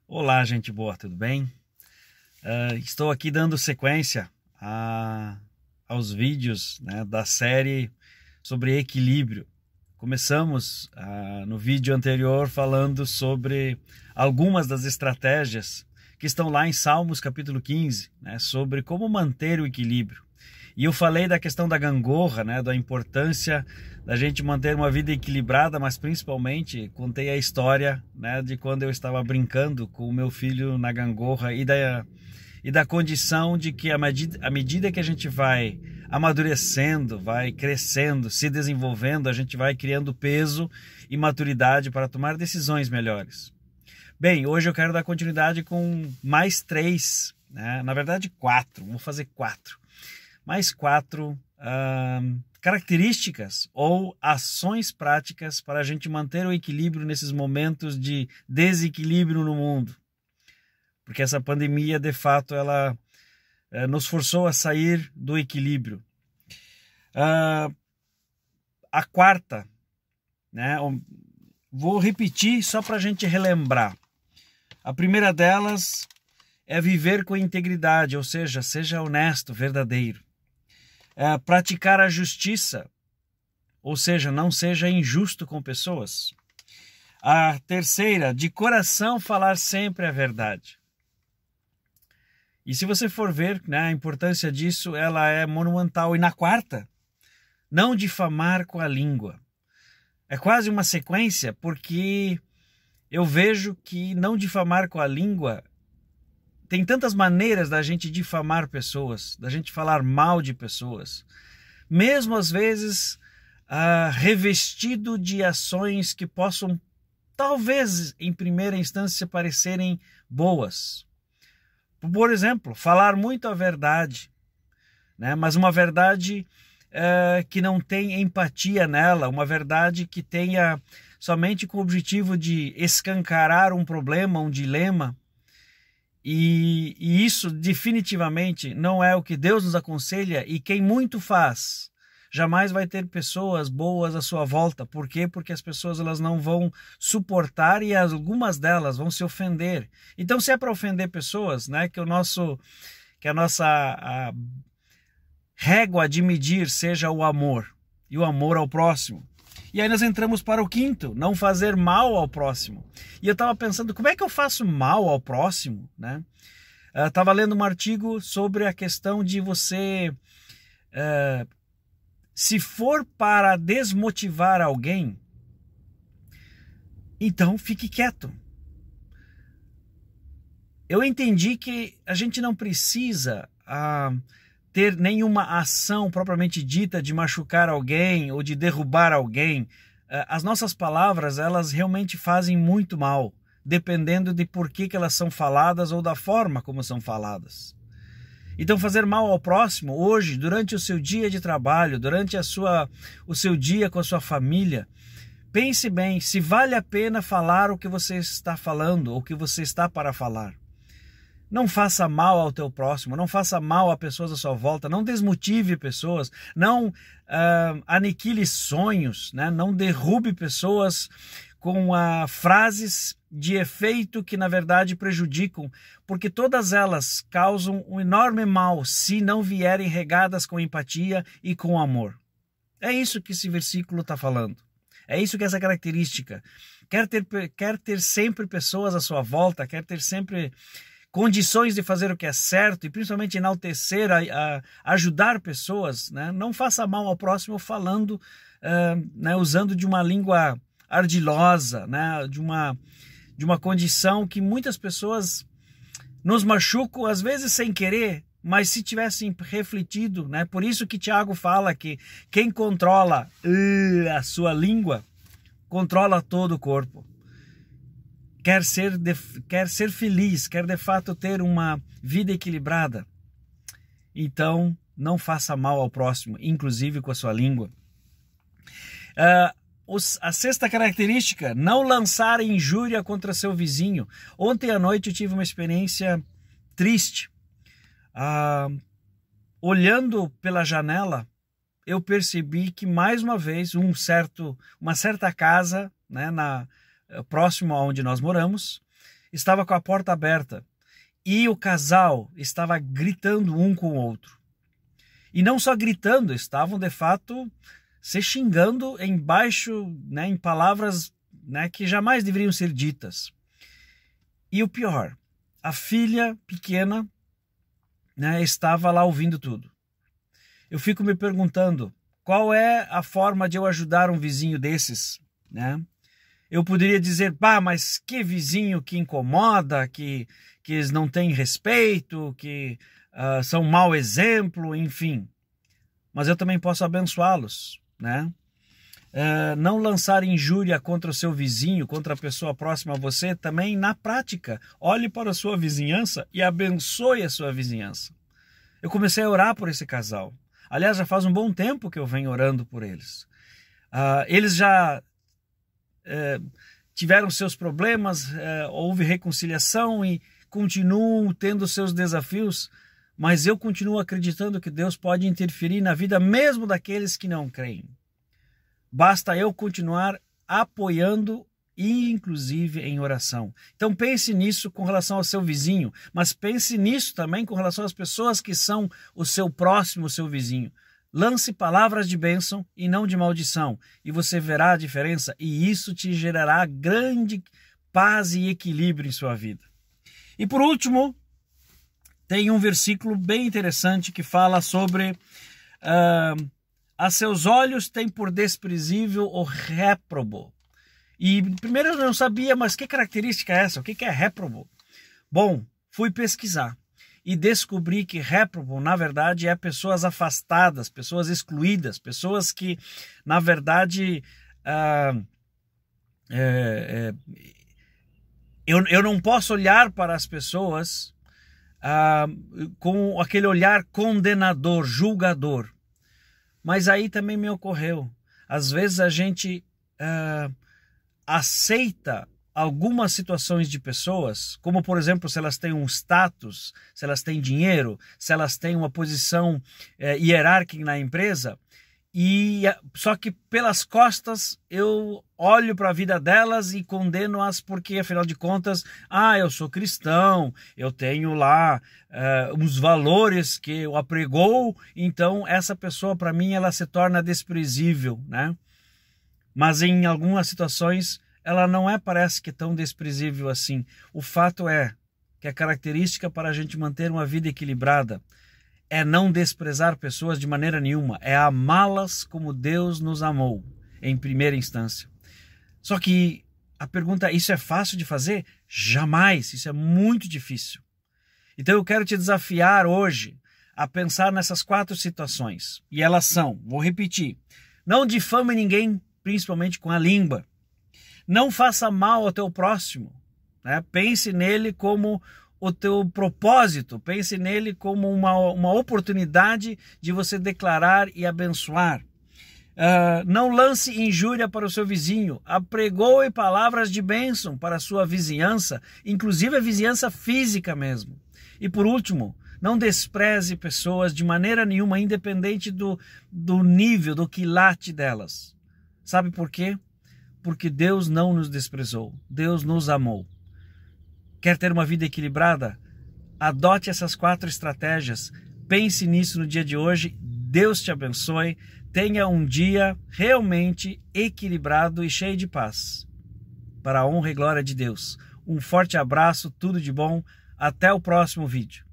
Olá, gente boa, tudo bem? Estou aqui dando sequência aos vídeos, né, da série sobre equilíbrio. Começamos no vídeo anterior falando sobre algumas das estratégias que estão lá em Salmos capítulo 15, né, sobre como manter o equilíbrio. E eu falei da questão da gangorra, né, da importância da gente manter uma vida equilibrada, mas principalmente contei a história, né, de quando eu estava brincando com o meu filho na gangorra e da condição de que à medida que a gente vai amadurecendo, vai crescendo, se desenvolvendo, a gente vai criando peso e maturidade para tomar decisões melhores. Bem, hoje eu quero dar continuidade com mais 3, né, na verdade 4, vou fazer 4. Mais 4 características ou ações práticas para a gente manter o equilíbrio nesses momentos de desequilíbrio no mundo. Porque essa pandemia, de fato, ela nos forçou a sair do equilíbrio. A quarta, né, vou repetir só para a gente relembrar. A primeira delas é viver com integridade, ou seja, seja honesto, verdadeiro. Praticar a justiça, ou seja, não seja injusto com pessoas. A terceira, de coração falar sempre a verdade. E se você for ver, né, a importância disso, ela é monumental. E na quarta, não difamar com a língua. É quase uma sequência, porque eu vejo que não difamar com a língua tem tantas maneiras da gente difamar pessoas, da gente falar mal de pessoas, mesmo às vezes revestido de ações que possam, talvez, em primeira instância, parecerem boas. Por exemplo, falar muito a verdade, né? Mas uma verdade que não tem empatia nela, uma verdade que tenha somente com o objetivo de escancarar um problema, um dilema. E isso definitivamente não é o que Deus nos aconselha, e quem muito faz jamais vai ter pessoas boas à sua volta. Por quê? Porque as pessoas elas não vão suportar e algumas delas vão se ofender. Então, se é para ofender pessoas, né, que a nossa régua de medir seja o amor e o amor ao próximo. E aí nós entramos para o quinto, não fazer mal ao próximo. E eu estava pensando, como é que eu faço mal ao próximo, né? Eu estava lendo um artigo sobre a questão de você, se for para desmotivar alguém, então fique quieto. Eu entendi que a gente não precisa ter nenhuma ação propriamente dita de machucar alguém ou de derrubar alguém. As nossas palavras, elas realmente fazem muito mal, dependendo de por que elas são faladas ou da forma como são faladas. Então, fazer mal ao próximo hoje, durante o seu dia de trabalho, durante o seu dia com a sua família, pense bem se vale a pena falar o que você está falando ou o que você está para falar. Não faça mal ao teu próximo, não faça mal a pessoas à sua volta, não desmotive pessoas, não aniquile sonhos, né? Não derrube pessoas com frases de efeito que na verdade prejudicam, porque todas elas causam um enorme mal se não vierem regadas com empatia e com amor. É isso que esse versículo está falando. É isso que essa característica. Quer ter sempre pessoas à sua volta, quer ter sempre condições de fazer o que é certo e principalmente enaltecer, ajudar pessoas, né? Não faça mal ao próximo falando, né, usando de uma língua ardilosa, né, de uma condição que muitas pessoas nos machucam, às vezes sem querer, mas se tivessem refletido, né? Por isso que Tiago fala que quem controla a sua língua, controla todo o corpo. Quer ser feliz, quer de fato ter uma vida equilibrada, então não faça mal ao próximo, inclusive com a sua língua. A sexta característica, não lançar injúria contra seu vizinho. Ontem à noite eu tive uma experiência triste. Olhando pela janela, eu percebi que mais uma vez uma certa casa, né, próximo aonde nós moramos, estava com a porta aberta e o casal estava gritando um com o outro. E não só gritando, estavam de fato se xingando embaixo, né, em palavras, né, que jamais deveriam ser ditas. E o pior, a filha pequena, né, estava lá ouvindo tudo. Eu fico me perguntando, qual é a forma de eu ajudar um vizinho desses, né? Eu poderia dizer, mas que vizinho que incomoda, que eles não têm respeito, que são um mau exemplo, enfim. Mas eu também posso abençoá-los, né? Não lançar injúria contra o seu vizinho, contra a pessoa próxima a você, também na prática. Olhe para a sua vizinhança e abençoe a sua vizinhança. Eu comecei a orar por esse casal. Aliás, já faz um bom tempo que eu venho orando por eles. Eles já tiveram seus problemas, houve reconciliação e continuam tendo seus desafios, mas eu continuo acreditando que Deus pode interferir na vida mesmo daqueles que não creem. Basta eu continuar apoiando e inclusive em oração. Então pense nisso com relação ao seu vizinho, mas pense nisso também com relação às pessoas que são o seu próximo, o seu vizinho. Lance palavras de bênção e não de maldição, e você verá a diferença, e isso te gerará grande paz e equilíbrio em sua vida. E por último, tem um versículo bem interessante que fala sobre a seus olhos tem por desprezível o réprobo. E primeiro eu não sabia, mas que característica é essa? O que é réprobo? Bom, fui pesquisar e descobri que réprobo, na verdade, é pessoas afastadas, pessoas excluídas, pessoas que, na verdade, eu não posso olhar para as pessoas com aquele olhar condenador, julgador. Mas aí também me ocorreu, às vezes a gente aceita algumas situações de pessoas, como por exemplo, se elas têm um status, se elas têm dinheiro, se elas têm uma posição hierárquica na empresa, e só que pelas costas eu olho para a vida delas e condeno-as porque, afinal de contas, eu sou cristão, eu tenho lá uns valores que eu apregou, então essa pessoa para mim ela se torna desprezível, né? Mas em algumas situações ela não parece que tão desprezível assim. O fato é que a característica para a gente manter uma vida equilibrada é não desprezar pessoas de maneira nenhuma, é amá-las como Deus nos amou, em primeira instância. Só que a pergunta, isso é fácil de fazer? Jamais, isso é muito difícil. Então eu quero te desafiar hoje a pensar nessas 4 situações, e elas são, vou repetir, não difame ninguém, principalmente com a língua. Não faça mal ao teu próximo, né? Pense nele como o teu propósito, pense nele como uma oportunidade de você declarar e abençoar. Não lance injúria para o seu vizinho, apregoe palavras de bênção para a sua vizinhança, inclusive a vizinhança física mesmo. E por último, não despreze pessoas de maneira nenhuma, independente do nível, do quilate delas. Sabe por quê? Porque Deus não nos desprezou, Deus nos amou. Quer ter uma vida equilibrada? Adote essas 4 estratégias, pense nisso no dia de hoje, Deus te abençoe, tenha um dia realmente equilibrado e cheio de paz. Para a honra e glória de Deus. Um forte abraço, tudo de bom, até o próximo vídeo.